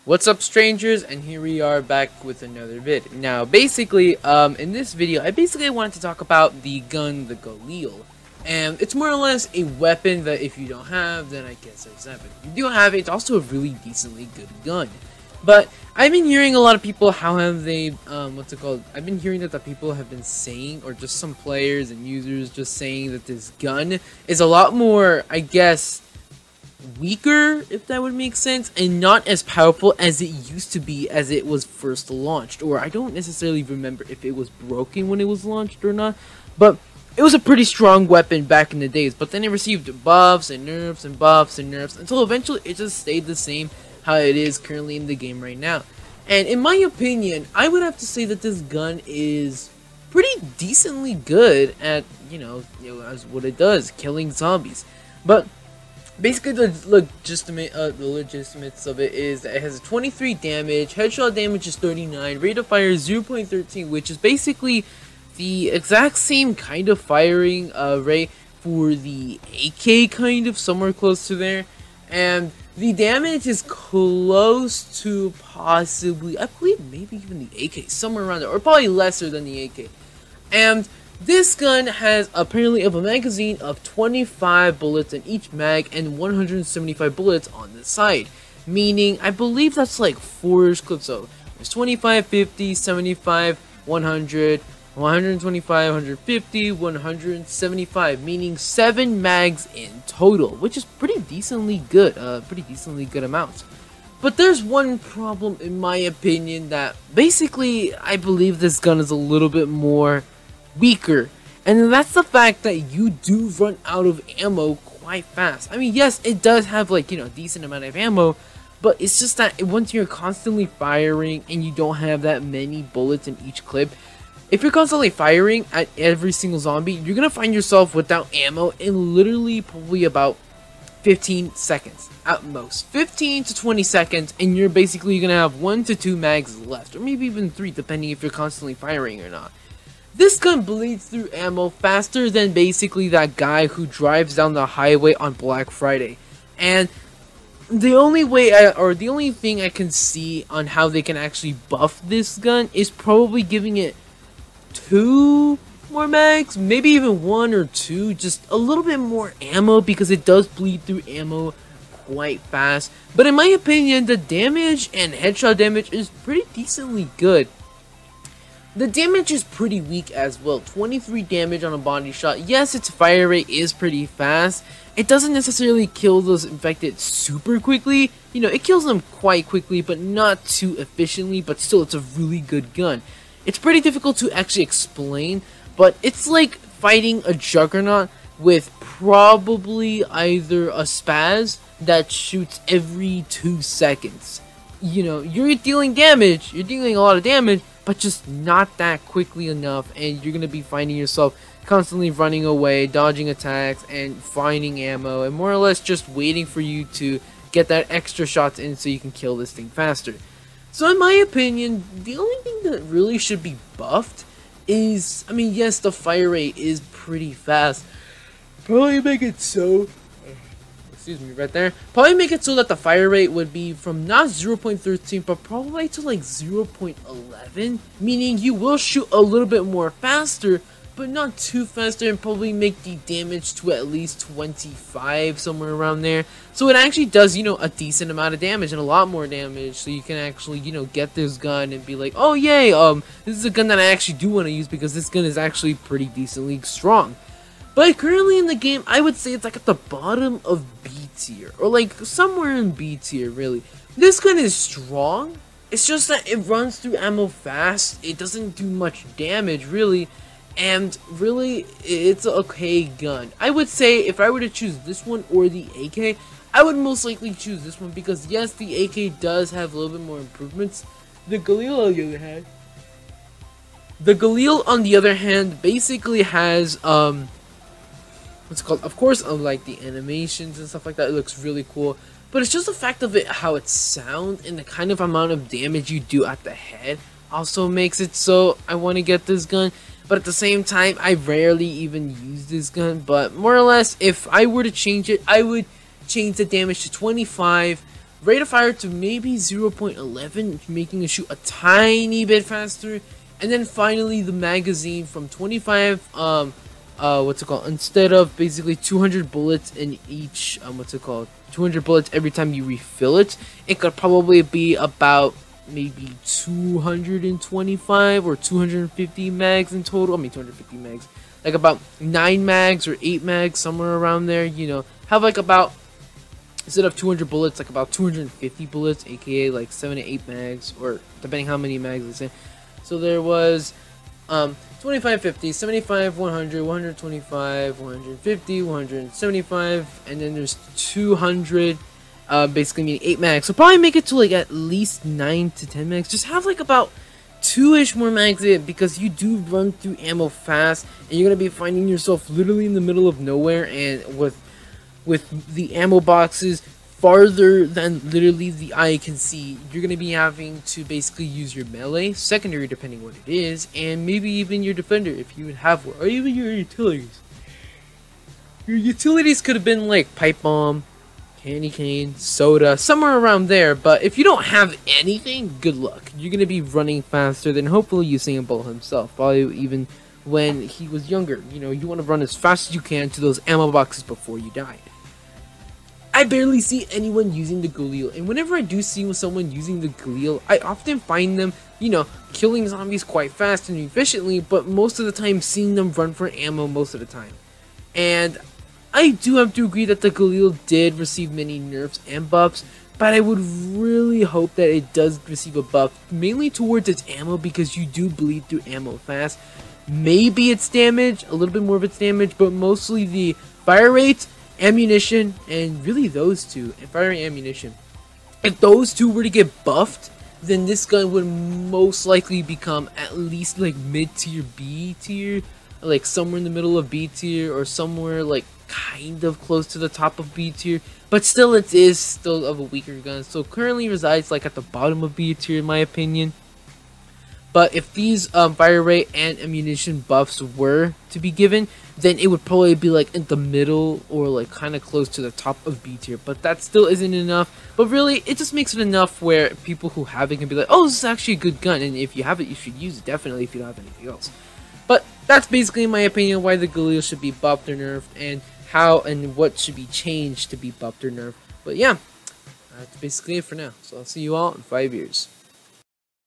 What's up, strangers? And here we are back with another vid. Now basically in this video I basically wanted to talk about the gun, the Galil. And it's more or less a weapon that if you don't have, then I guess there's that. But if you do have it, it's also a really decently good gun. But I've been hearing a lot of people, how have they, I've been hearing that the people have been saying, or just some players and users just saying that this gun is a lot more, I guess, weaker, if that would make sense, and not as powerful as it used to be as it was first launched. Or I don't necessarily remember if it was broken when it was launched or not, but it was a pretty strong weapon back in the days. But then it received buffs and nerfs and buffs and nerfs until eventually it just stayed the same how it is currently in the game right now. And in my opinion, I would have to say that this gun is pretty decently good at, as what it does, killing zombies. But basically, the legitimates of it is that it has a 23 damage, headshot damage is 39, rate of fire is 0.13, which is basically the exact same kind of firing rate for the AK, kind of, somewhere close to there. And the damage is close to possibly, I believe, maybe even the AK, somewhere around there, or probably lesser than the AK. And this gun has apparently a magazine of 25 bullets in each mag and 175 bullets on the side. Meaning, I believe that's like 4 clips. So there's 25, 50, 75, 100, 125, 150, 175. Meaning 7 mags in total, which is pretty decently good. Pretty decently good amounts. But there's one problem in my opinion that basically I believe this gun is a little bit more weaker, and that's the fact that you do run out of ammo quite fast. I mean, yes, it does have like, decent amount of ammo, but it's just that once you're constantly firing and you don't have that many bullets in each clip, if you're constantly firing at every single zombie, you're gonna find yourself without ammo in literally probably about 15 seconds at most. 15 to 20 seconds, and you're basically gonna have 1 to 2 mags left, or maybe even 3 depending if you're constantly firing or not. This gun bleeds through ammo faster than basically that guy who drives down the highway on Black Friday. And the only way, the only thing I can see on how they can actually buff this gun is probably giving it 2 more mags, maybe even 1 or 2, just a little bit more ammo, because it does bleed through ammo quite fast. But in my opinion, the damage and headshot damage is pretty decently good. The damage is pretty weak as well. 23 damage on a body shot. Yes, its fire rate is pretty fast. It doesn't necessarily kill those infected super quickly. It kills them quite quickly, but not too efficiently. But still, it's a really good gun. It's pretty difficult to actually explain, but it's like fighting a juggernaut with probably either a spaz that shoots every 2 seconds. You're dealing damage. You're dealing a lot of damage, but just not that quickly enough, and you're going to be finding yourself constantly running away, dodging attacks, and finding ammo, and more or less just waiting for you to get that extra shots in so you can kill this thing faster. So in my opinion, the only thing that really should be buffed is, I mean, yes, the fire rate is pretty fast. Probably make it so, excuse me, right there. Probably make it so that the fire rate would be from not 0.13, but probably to like 0.11. Meaning you will shoot a little bit more faster, but not too faster, and probably make the damage to at least 25, somewhere around there. So it actually does, a decent amount of damage and a lot more damage. So you can actually, get this gun and be like, oh yay, this is a gun that I actually do want to use because this gun is actually pretty decently strong. But currently in the game, I would say it's like at the bottom of B tier, or like somewhere in B tier, really. This gun is strong, it's just that it runs through ammo fast, it doesn't do much damage, really, and really, it's an okay gun. I would say if I were to choose this one or the AK, I would most likely choose this one, because yes, the AK does have a little bit more improvements. The Galil, on the other hand, basically has, what's it called? Of course, like the animations and stuff like that, it looks really cool. But it's just the fact of it, how it sounds, and the kind of amount of damage you do at the head also makes it so I want to get this gun. But at the same time, I rarely even use this gun. But more or less, if I were to change it, I would change the damage to 25, rate of fire to maybe 0.11, making it shoot a tiny bit faster. And then finally the magazine from 25, what's it called? Instead of basically 200 bullets in each, 200 bullets every time you refill it, it could probably be about maybe 225 or 250 mags in total. I mean 250 mags, like about 9 mags or 8 mags, somewhere around there. You know, have like about, instead of 200 bullets, like about 250 bullets, aka like 7 to 8 mags, or depending how many mags they say. So there was 25, 50, 75, 100, 125, 150, 175, and then there's 200, basically meaning 8 mags. So probably make it to like at least 9 to 10 mags. Just have like about 2-ish more mags in, because you do run through ammo fast, and you're gonna be finding yourself literally in the middle of nowhere, and with the ammo boxes farther than literally the eye can see, you're going to be having to basically use your melee, secondary depending what it is, and maybe even your defender if you would have one, or even your utilities. Your utilities could have been like pipe bomb, candy cane, soda, somewhere around there. But if you don't have anything, good luck. You're going to be running faster than hopefully Usain Bolt himself, probably even when he was younger. You know, you want to run as fast as you can to those ammo boxes before you die. I barely see anyone using the Galil, and whenever I do see someone using the Galil, I often find them, you know, killing zombies quite fast and efficiently, but most of the time seeing them run for ammo most of the time. And I do have to agree that the Galil did receive many nerfs and buffs, but I would really hope that it does receive a buff, mainly towards its ammo, because you do bleed through ammo fast. Maybe its damage, a little bit more of its damage, but mostly the fire rate, ammunition, and really those two, and fire and ammunition. If those two were to get buffed, then this gun would most likely become at least like mid-tier, B-tier, like somewhere in the middle of B-tier, or somewhere like kind of close to the top of B-tier, but still it is still of a weaker gun, so currently resides like at the bottom of B-tier in my opinion. But if these fire rate and ammunition buffs were to be given, then it would probably be like in the middle, or like kind of close to the top of B tier. But that still isn't enough. But really, it just makes it enough where people who have it can be like, oh, this is actually a good gun, and if you have it, you should use it, definitely, if you don't have anything else. But that's basically, in my opinion, why the Galil should be buffed or nerfed, and how and what should be changed to be buffed or nerfed. But yeah, that's basically it for now. So I'll see you all in 5 years.